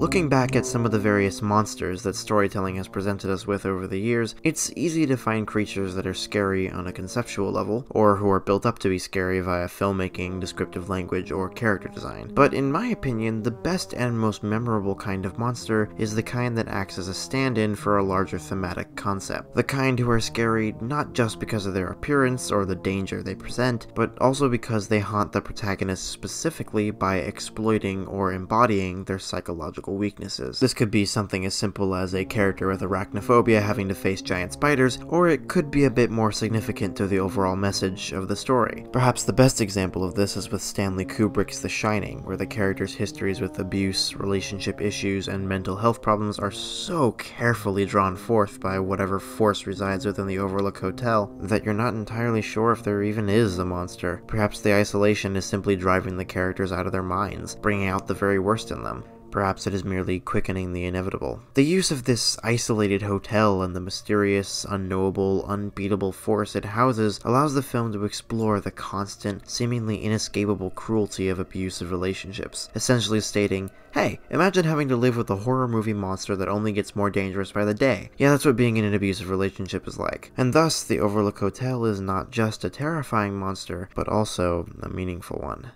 Looking back at some of the various monsters that storytelling has presented us with over the years, it's easy to find creatures that are scary on a conceptual level, or who are built up to be scary via filmmaking, descriptive language, or character design. But in my opinion, the best and most memorable kind of monster is the kind that acts as a stand-in for a larger thematic concept. The kind who are scary not just because of their appearance or the danger they present, but also because they haunt the protagonist specifically by exploiting or embodying their psychological weaknesses. This could be something as simple as a character with arachnophobia having to face giant spiders, or it could be a bit more significant to the overall message of the story. Perhaps the best example of this is with Stanley Kubrick's The Shining, where the character's histories with abuse, relationship issues, and mental health problems are so carefully drawn forth by whatever force resides within the Overlook Hotel that you're not entirely sure if there even is a monster. Perhaps the isolation is simply driving the characters out of their minds, bringing out the very worst in them. Perhaps it is merely quickening the inevitable. The use of this isolated hotel and the mysterious, unknowable, unbeatable force it houses allows the film to explore the constant, seemingly inescapable cruelty of abusive relationships, essentially stating, hey, imagine having to live with a horror movie monster that only gets more dangerous by the day. Yeah, that's what being in an abusive relationship is like. And thus, the Overlook Hotel is not just a terrifying monster, but also a meaningful one.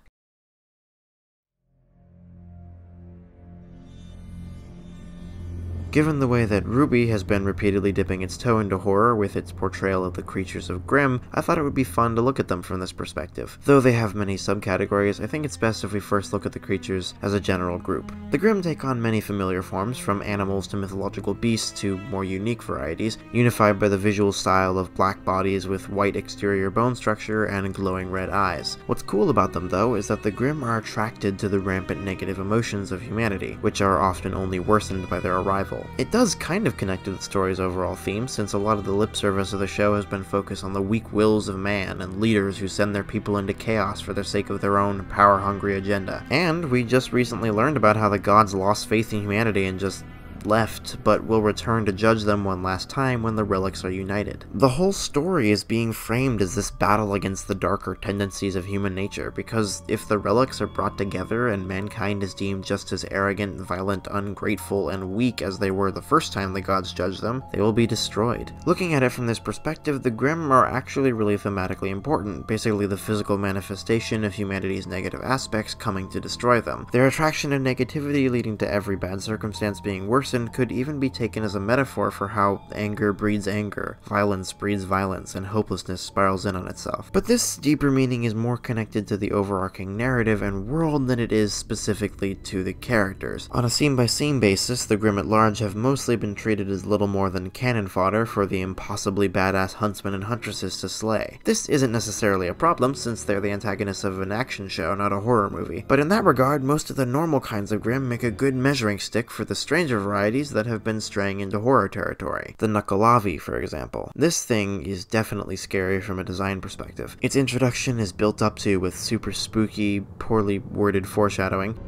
Given the way that RWBY has been repeatedly dipping its toe into horror with its portrayal of the creatures of Grimm, I thought it would be fun to look at them from this perspective. Though they have many subcategories, I think it's best if we first look at the creatures as a general group. The Grimm take on many familiar forms, from animals to mythological beasts to more unique varieties, unified by the visual style of black bodies with white exterior bone structure and glowing red eyes. What's cool about them, though, is that the Grimm are attracted to the rampant negative emotions of humanity, which are often only worsened by their arrival. It does kind of connect to the story's overall theme, since a lot of the lip service of the show has been focused on the weak wills of man and leaders who send their people into chaos for the sake of their own power-hungry agenda. And we just recently learned about how the gods lost faith in humanity and just left, but will return to judge them one last time when the relics are united. The whole story is being framed as this battle against the darker tendencies of human nature, because if the relics are brought together and mankind is deemed just as arrogant, violent, ungrateful, and weak as they were the first time the gods judged them, they will be destroyed. Looking at it from this perspective, the Grimm are actually really thematically important, basically the physical manifestation of humanity's negative aspects coming to destroy them. Their attraction and negativity leading to every bad circumstance being worse could even be taken as a metaphor for how anger breeds anger, violence breeds violence, and hopelessness spirals in on itself. But this deeper meaning is more connected to the overarching narrative and world than it is specifically to the characters. On a scene-by-scene basis, the Grimm at large have mostly been treated as little more than cannon fodder for the impossibly badass huntsmen and huntresses to slay. This isn't necessarily a problem, since they're the antagonists of an action show, not a horror movie. But in that regard, most of the normal kinds of Grimm make a good measuring stick for the stranger varieties that have been straying into horror territory. The Nukkalavi, for example. This thing is definitely scary from a design perspective. Its introduction is built up to with super spooky, poorly worded foreshadowing.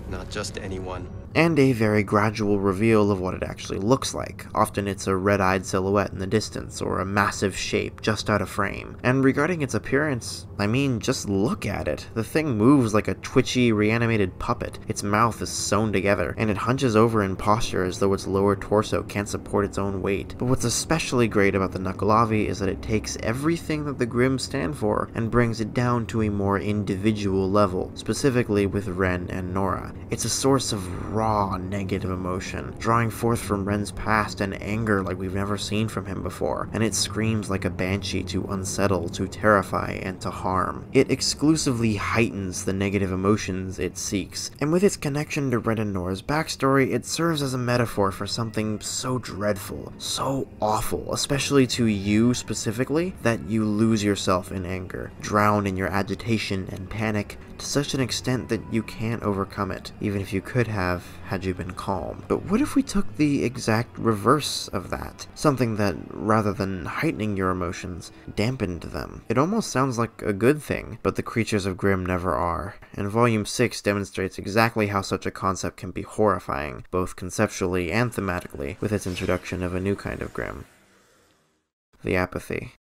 Not just anyone. And a very gradual reveal of what it actually looks like. Often it's a red-eyed silhouette in the distance, or a massive shape just out of frame. And regarding its appearance, I mean, just look at it. The thing moves like a twitchy, reanimated puppet. Its mouth is sewn together, and it hunches over in posture as though its lower torso can't support its own weight. But what's especially great about the Nukkalavi is that it takes everything that the Grimm stand for and brings it down to a more individual level, specifically with Ren and Nora. It's a source of raw, negative emotion, drawing forth from Ren's past and anger like we've never seen from him before, and it screams like a banshee to unsettle, to terrify, and to harm. It exclusively heightens the negative emotions it seeks, and with its connection to Ren and Nora's backstory, it serves as a metaphor for something so dreadful, so awful, especially to you specifically, that you lose yourself in anger, drown in your agitation and panic, to such an extent that you can't overcome it, even if you could have had you been calm. But what if we took the exact reverse of that? Something that, rather than heightening your emotions, dampened them. It almost sounds like a good thing, but the creatures of Grimm never are, and Volume 6 demonstrates exactly how such a concept can be horrifying, both conceptually and thematically, with its introduction of a new kind of Grimm. The apathy.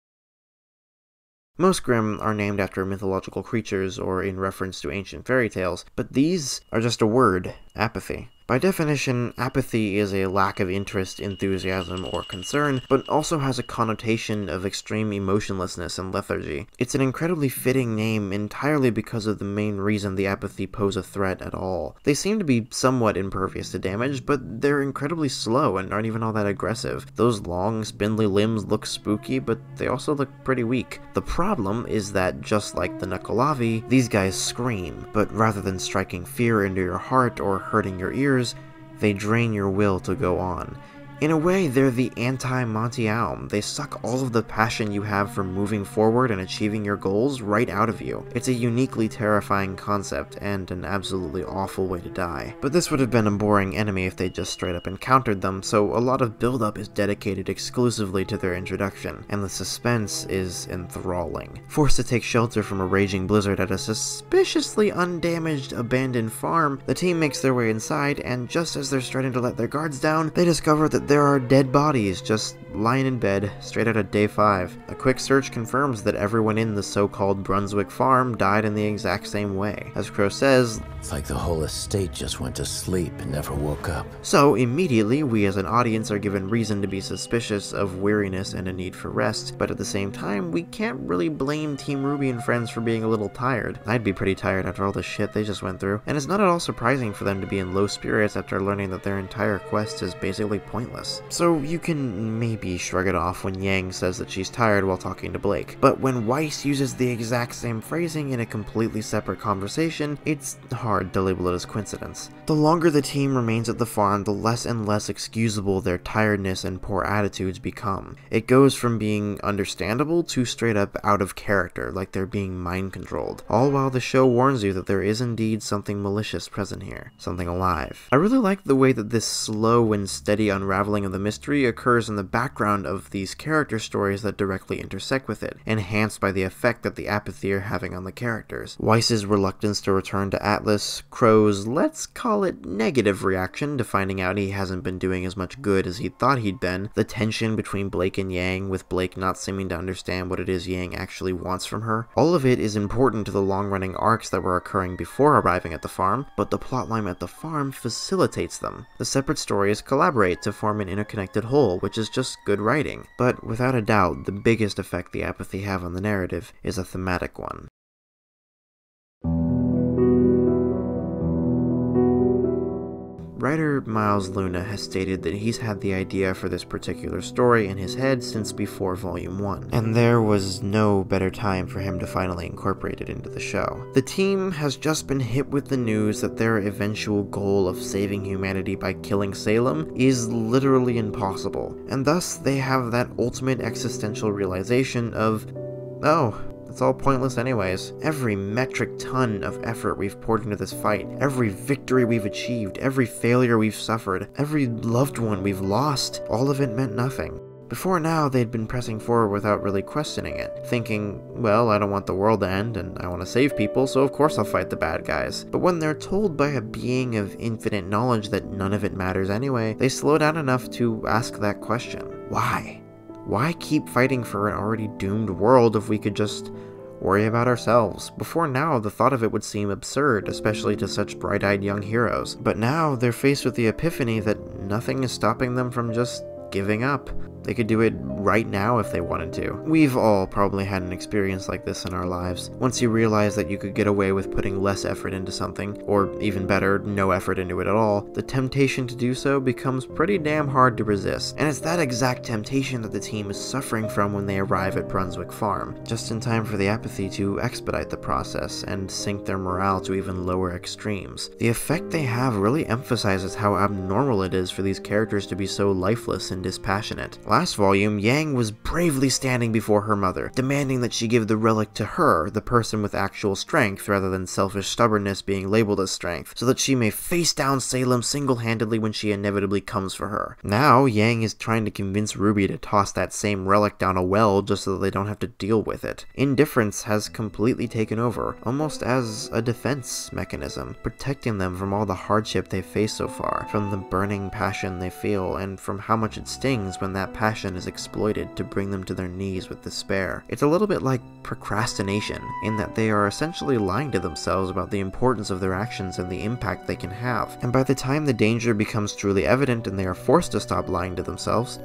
Most Grimm are named after mythological creatures or in reference to ancient fairy tales, but these are just a word, apathy. By definition, apathy is a lack of interest, enthusiasm, or concern, but also has a connotation of extreme emotionlessness and lethargy. It's an incredibly fitting name entirely because of the main reason the apathy pose a threat at all. They seem to be somewhat impervious to damage, but they're incredibly slow and aren't even all that aggressive. Those long, spindly limbs look spooky, but they also look pretty weak. The problem is that, just like the Nukkalavi, these guys scream, but rather than striking fear into your heart or hurting your ears, they drain your will to go on. In a way, they're the anti-Monty Alm. They suck all of the passion you have for moving forward and achieving your goals right out of you. It's a uniquely terrifying concept, and an absolutely awful way to die. But this would have been a boring enemy if they just straight up encountered them, so a lot of build-up is dedicated exclusively to their introduction, and the suspense is enthralling. Forced to take shelter from a raging blizzard at a suspiciously undamaged abandoned farm, the team makes their way inside, and just as they're starting to let their guards down, they discover that there are dead bodies just lying in bed, straight out of day 5. A quick search confirms that everyone in the so-called Brunswick farm died in the exact same way. As Crow says, "It's like the whole estate just went to sleep and never woke up." So immediately, we as an audience are given reason to be suspicious of weariness and a need for rest, but at the same time, we can't really blame Team Ruby and friends for being a little tired. I'd be pretty tired after all the shit they just went through, and it's not at all surprising for them to be in low spirits after learning that their entire quest is basically pointless. So you can maybe shrug it off when Yang says that she's tired while talking to Blake, but when Weiss uses the exact same phrasing in a completely separate conversation, it's hard to label it as coincidence. The longer the team remains at the farm, the less and less excusable their tiredness and poor attitudes become. It goes from being understandable to straight up out of character, like they're being mind controlled, all while the show warns you that there is indeed something malicious present here, something alive. I really like the way that this slow and steady unraveling of the mystery occurs in the background of these character stories that directly intersect with it, enhanced by the effect that the apathy are having on the characters. Weiss's reluctance to return to Atlas, Crow's, let's call it, negative reaction to finding out he hasn't been doing as much good as he thought he'd been, the tension between Blake and Yang, with Blake not seeming to understand what it is Yang actually wants from her. All of it is important to the long-running arcs that were occurring before arriving at the farm, but the plotline at the farm facilitates them. The separate stories collaborate to form an interconnected whole, which is just good writing. But without a doubt, the biggest effect the apathy have on the narrative is a thematic one. Writer Miles Luna has stated that he's had the idea for this particular story in his head since before Volume 1, and there was no better time for him to finally incorporate it into the show. The team has just been hit with the news that their eventual goal of saving humanity by killing Salem is literally impossible, and thus they have that ultimate existential realization of, oh, it's all pointless anyways. Every metric ton of effort we've poured into this fight, every victory we've achieved, every failure we've suffered, every loved one we've lost, all of it meant nothing. Before now, they'd been pressing forward without really questioning it, thinking, well, I don't want the world to end, and I want to save people, so of course I'll fight the bad guys. But when they're told by a being of infinite knowledge that none of it matters anyway, they slow down enough to ask that question. Why? Why keep fighting for an already doomed world if we could just worry about ourselves? Before now, the thought of it would seem absurd, especially to such bright-eyed young heroes. But now, they're faced with the epiphany that nothing is stopping them from just giving up. They could do it right now if they wanted to. We've all probably had an experience like this in our lives. Once you realize that you could get away with putting less effort into something, or even better, no effort into it at all, the temptation to do so becomes pretty damn hard to resist. And it's that exact temptation that the team is suffering from when they arrive at Brunswick Farm, just in time for the apathy to expedite the process and sink their morale to even lower extremes. The effect they have really emphasizes how abnormal it is for these characters to be so lifeless and dispassionate. Last volume, Yang was bravely standing before her mother, demanding that she give the relic to her, the person with actual strength, rather than selfish stubbornness being labeled as strength, so that she may face down Salem single-handedly when she inevitably comes for her. Now, Yang is trying to convince Ruby to toss that same relic down a well just so that they don't have to deal with it. Indifference has completely taken over, almost as a defense mechanism, protecting them from all the hardship they've faced so far, from the burning passion they feel, and from how much it stings when that passion is exploited to bring them to their knees with despair. It's a little bit like procrastination, in that they are essentially lying to themselves about the importance of their actions and the impact they can have. And by the time the danger becomes truly evident and they are forced to stop lying to themselves,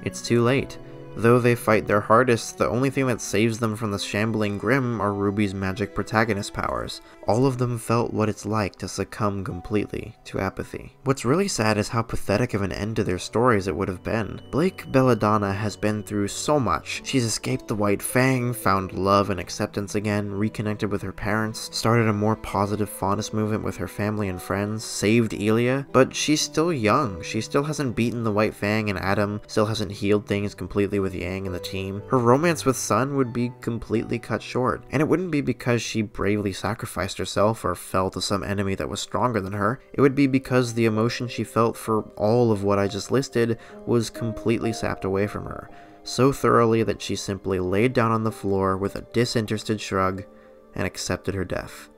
it's too late. Though they fight their hardest, the only thing that saves them from the shambling Grimm are Ruby's magic protagonist powers. All of them felt what it's like to succumb completely to apathy. What's really sad is how pathetic of an end to their stories it would have been. Blake Belladonna has been through so much. She's escaped the White Fang, found love and acceptance again, reconnected with her parents, started a more positive faunus movement with her family and friends, saved Elia, but she's still young. She still hasn't beaten the White Fang and Adam, still hasn't healed things completely with Yang and the team. Her romance with Sun would be completely cut short, and it wouldn't be because she bravely sacrificed herself or fell to some enemy that was stronger than her. It would be because the emotion she felt for all of what I just listed was completely sapped away from her, so thoroughly that she simply laid down on the floor with a disinterested shrug and accepted her death.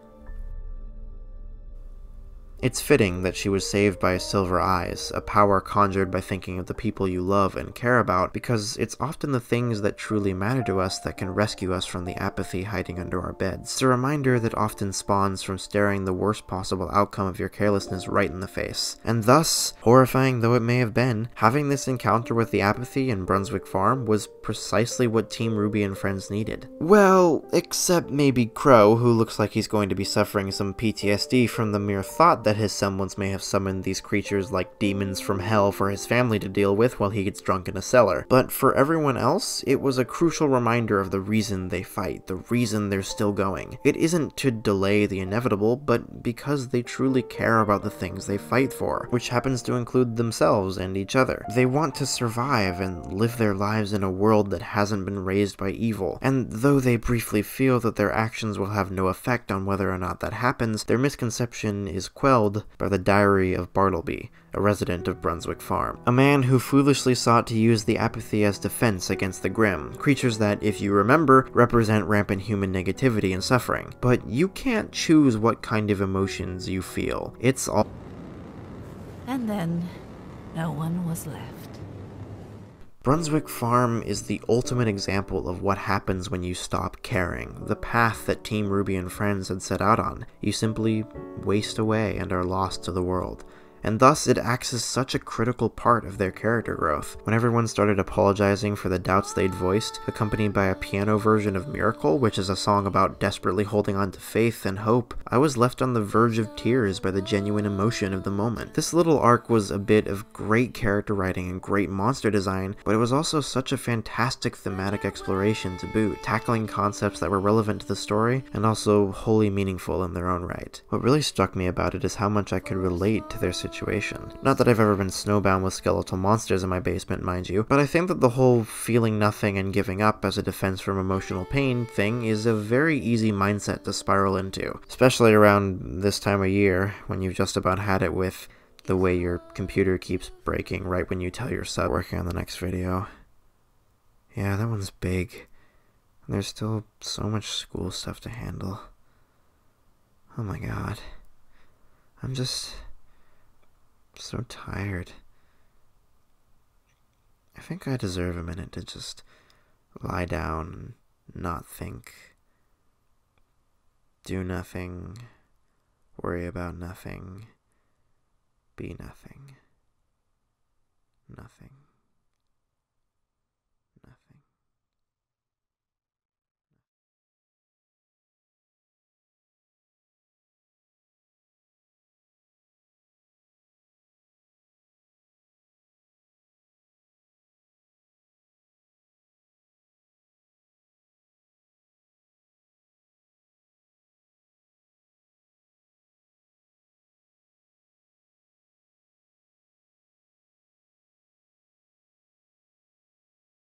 It's fitting that she was saved by Silver Eyes, a power conjured by thinking of the people you love and care about, because it's often the things that truly matter to us that can rescue us from the apathy hiding under our beds. It's a reminder that often spawns from staring the worst possible outcome of your carelessness right in the face. And thus, horrifying though it may have been, having this encounter with the apathy in Brunswick Farm was precisely what Team Ruby and friends needed. Well, except maybe Crow, who looks like he's going to be suffering some PTSD from the mere thought that his semblance may have summoned these creatures like demons from hell for his family to deal with while he gets drunk in a cellar. But for everyone else, it was a crucial reminder of the reason they fight, the reason they're still going. It isn't to delay the inevitable, but because they truly care about the things they fight for, which happens to include themselves and each other. They want to survive and live their lives in a world that hasn't been raised by evil, and though they briefly feel that their actions will have no effect on whether or not that happens, their misconception is quelled by the diary of Bartleby, a resident of Brunswick Farm. A man who foolishly sought to use the apathy as defense against the Grimm, creatures that, if you remember, represent rampant human negativity and suffering. But you can't choose what kind of emotions you feel. It's all... And then, no one was left. Brunswick Farm is the ultimate example of what happens when you stop caring, the path that Team Ruby and friends had set out on. You simply waste away and are lost to the world. And thus it acts as such a critical part of their character growth. When everyone started apologizing for the doubts they'd voiced, accompanied by a piano version of Miracle, which is a song about desperately holding on to faith and hope, I was left on the verge of tears by the genuine emotion of the moment. This little arc was a bit of great character writing and great monster design, but it was also such a fantastic thematic exploration to boot, tackling concepts that were relevant to the story and also wholly meaningful in their own right. What really struck me about it is how much I could relate to their situation. Not that I've ever been snowbound with skeletal monsters in my basement, mind you, but I think that the whole feeling nothing and giving up as a defense from emotional pain thing is a very easy mindset to spiral into, especially around this time of year when you've just about had it with the way your computer keeps breaking right when you tell your sub working on the next video. Yeah, that one's big. And there's still so much school stuff to handle. Oh my god. I'm just so tired. I think I deserve a minute to just lie down and not think. Do nothing. Worry about nothing. Be nothing. Nothing.